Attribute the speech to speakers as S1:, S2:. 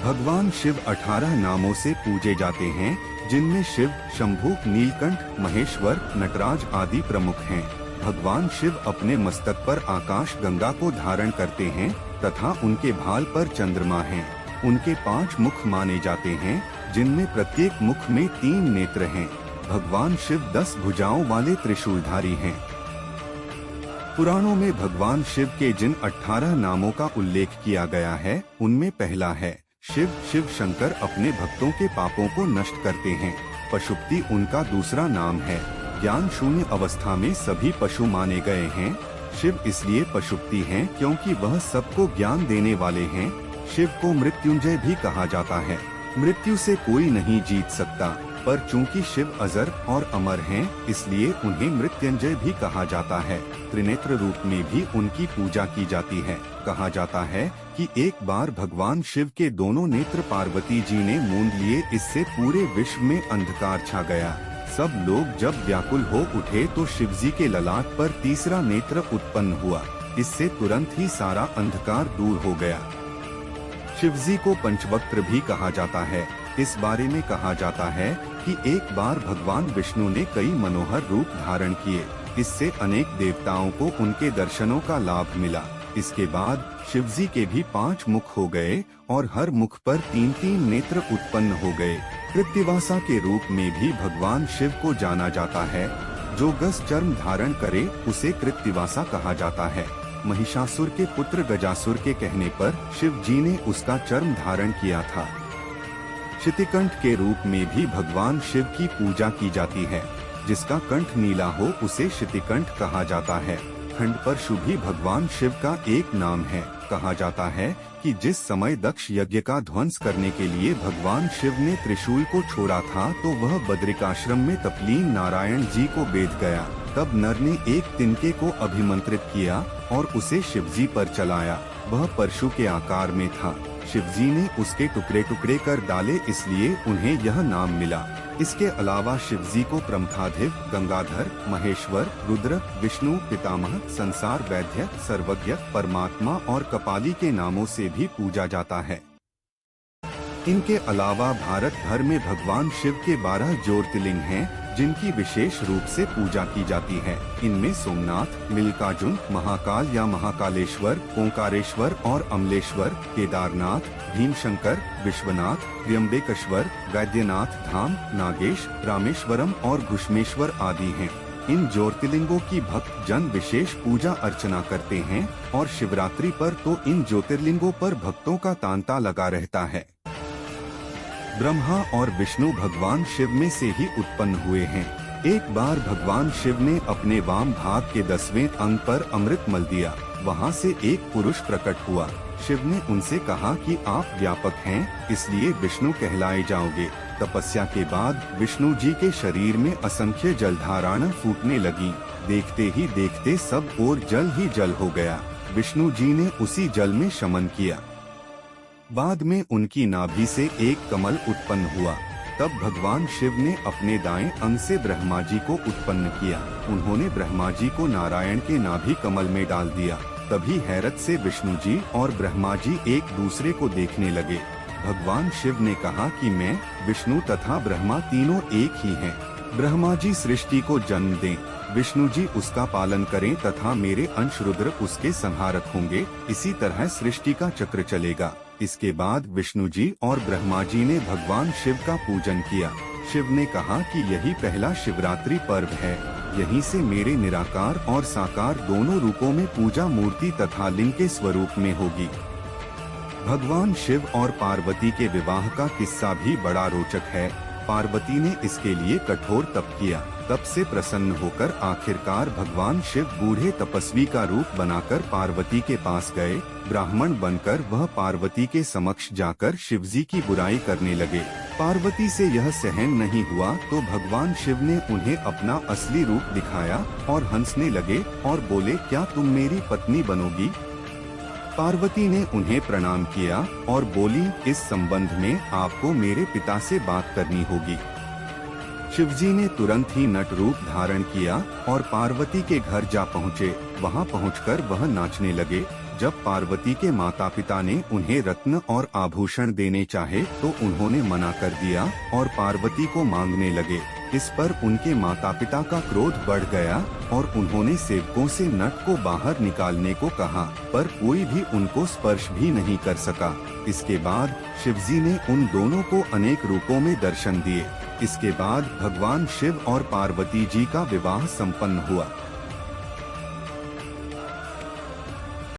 S1: भगवान शिव 18 नामों से पूजे जाते हैं, जिनमें शिव, शंभु, नीलकंठ, महेश्वर, नटराज आदि प्रमुख हैं। भगवान शिव अपने मस्तक पर आकाश गंगा को धारण करते हैं तथा उनके भाल पर चंद्रमा है। उनके 5 मुख माने जाते हैं, जिनमें प्रत्येक मुख में 3 नेत्र हैं। भगवान शिव 10 भुजाओं वाले त्रिशूलधारी हैं। पुराणों में भगवान शिव के जिन 18 नामों का उल्लेख किया गया है, उनमें पहला है शिव। शिव शंकर अपने भक्तों के पापों को नष्ट करते हैं। पशुपति उनका दूसरा नाम है। ज्ञान शून्य अवस्था में सभी पशु माने गए हैं। शिव इसलिए पशुपति हैं क्योंकि वह सबको ज्ञान देने वाले हैं। शिव को मृत्युंजय भी कहा जाता है। मृत्यु से कोई नहीं जीत सकता, पर चूंकि शिव अजर और अमर हैं, इसलिए उन्हें मृत्युंजय भी कहा जाता है। त्रिनेत्र रूप में भी उनकी पूजा की जाती है। कहा जाता है कि एक बार भगवान शिव के दोनों नेत्र पार्वती जी ने मूंद लिए, इससे पूरे विश्व में अंधकार छा गया। सब लोग जब व्याकुल हो उठे तो शिवजी के ललाट पर तीसरा नेत्र उत्पन्न हुआ। इससे तुरंत ही सारा अंधकार दूर हो गया। शिवजी को पंचवक्त्र भी कहा जाता है। इस बारे में कहा जाता है कि एक बार भगवान विष्णु ने कई मनोहर रूप धारण किए। इससे अनेक देवताओं को उनके दर्शनों का लाभ मिला। इसके बाद शिवजी के भी 5 मुख हो गए और हर मुख पर 3-3 नेत्र उत्पन्न हो गए। कृत्तिवासा के रूप में भी भगवान शिव को जाना जाता है। जो गज चर्म धारण करे उसे कृत्तिवासा कहा जाता है। महिषासुर के पुत्र गजासुर के कहने पर शिव जी ने उसका चर्म धारण किया था। शितिकंठ के रूप में भी भगवान शिव की पूजा की जाती है। जिसका कंठ नीला हो उसे शितिकंठ कहा जाता है। खंड परशु भी भगवान शिव का एक नाम है। कहा जाता है कि जिस समय दक्ष यज्ञ का ध्वंस करने के लिए भगवान शिव ने त्रिशूल को छोड़ा था, तो वह बद्रिकाश्रम में तपलीन नारायण जी को बेध गया। तब नर ने एक तिनके को अभिमंत्रित किया और उसे शिवजी पर चलाया। वह परशु के आकार में था। शिवजी ने उसके टुकड़े टुकड़े कर डाले, इसलिए उन्हें यह नाम मिला। इसके अलावा शिवजी को प्रमथाधिप, गंगाधर, महेश्वर, रुद्र, विष्णु, पितामह, संसार वैद्य, सर्वज्ञ, परमात्मा और कपाली के नामों से भी पूजा जाता है। इनके अलावा भारत भर में भगवान शिव के 12 ज्योतिर्लिंग हैं, जिनकी विशेष रूप से पूजा की जाती है। इनमें सोमनाथ, मल्लिकार्जुन, महाकाल या महाकालेश्वर, ओंकारेश्वर और अमलेश्वर, केदारनाथ, भीमशंकर, विश्वनाथ, त्र्यंबकेश्वर, वैद्यनाथ धाम, नागेश, रामेश्वरम और घुष्मेश्वर आदि हैं। इन ज्योतिर्लिंगों की भक्त जन विशेष पूजा अर्चना करते हैं और शिवरात्रि पर तो इन ज्योतिर्लिंगों पर भक्तों का तांता लगा रहता है। ब्रह्मा और विष्णु भगवान शिव में से ही उत्पन्न हुए हैं। एक बार भगवान शिव ने अपने वाम भाग के 10वें अंग पर अमृत मल दिया। वहाँ से एक पुरुष प्रकट हुआ। शिव ने उनसे कहा कि आप व्यापक हैं, इसलिए विष्णु कहलाए जाओगे। तपस्या के बाद विष्णु जी के शरीर में असंख्य जलधाराएं फूटने लगी। देखते ही देखते सब ओर जल ही जल हो गया। विष्णु जी ने उसी जल में शमन किया। बाद में उनकी नाभि से एक कमल उत्पन्न हुआ। तब भगवान शिव ने अपने दाएं अंग से ब्रह्मा जी को उत्पन्न किया। उन्होंने ब्रह्मा जी को नारायण के नाभि कमल में डाल दिया। तभी हैरत से विष्णु जी और ब्रह्मा जी एक दूसरे को देखने लगे। भगवान शिव ने कहा कि मैं, विष्णु तथा ब्रह्मा तीनों एक ही हैं। ब्रह्मा जी सृष्टि को जन्म दें, विष्णु जी उसका पालन करें तथा मेरे अंश रुद्र उसके संहारक होंगे। इसी तरह सृष्टि का चक्र चलेगा। इसके बाद विष्णु जी और ब्रह्मा जी ने भगवान शिव का पूजन किया। शिव ने कहा कि यही पहला शिवरात्रि पर्व है। यहीं से मेरे निराकार और साकार दोनों रूपों में पूजा मूर्ति तथा लिंग के स्वरूप में होगी। भगवान शिव और पार्वती के विवाह का किस्सा भी बड़ा रोचक है। पार्वती ने इसके लिए कठोर तप किया। तप से प्रसन्न होकर आखिरकार भगवान शिव बूढ़े तपस्वी का रूप बनाकर पार्वती के पास गए। ब्राह्मण बनकर वह पार्वती के समक्ष जाकर शिवजी की बुराई करने लगे। पार्वती से यह सहन नहीं हुआ तो भगवान शिव ने उन्हें अपना असली रूप दिखाया और हंसने लगे और बोले, क्या तुम मेरी पत्नी बनोगी? पार्वती ने उन्हें प्रणाम किया और बोली, इस संबंध में आपको मेरे पिता से बात करनी होगी। शिवजी ने तुरंत ही नट रूप धारण किया और पार्वती के घर जा पहुँचे। वहाँ पहुँचकर वह नाचने लगे। जब पार्वती के माता पिता ने उन्हें रत्न और आभूषण देने चाहे तो उन्होंने मना कर दिया और पार्वती को मांगने लगे। इस पर उनके माता पिता का क्रोध बढ़ गया और उन्होंने सेवकों से नट को बाहर निकालने को कहा, पर कोई भी उनको स्पर्श भी नहीं कर सका। इसके बाद शिवजी ने उन दोनों को अनेक रूपों में दर्शन दिए। इसके बाद भगवान शिव और पार्वती जी का विवाह संपन्न हुआ।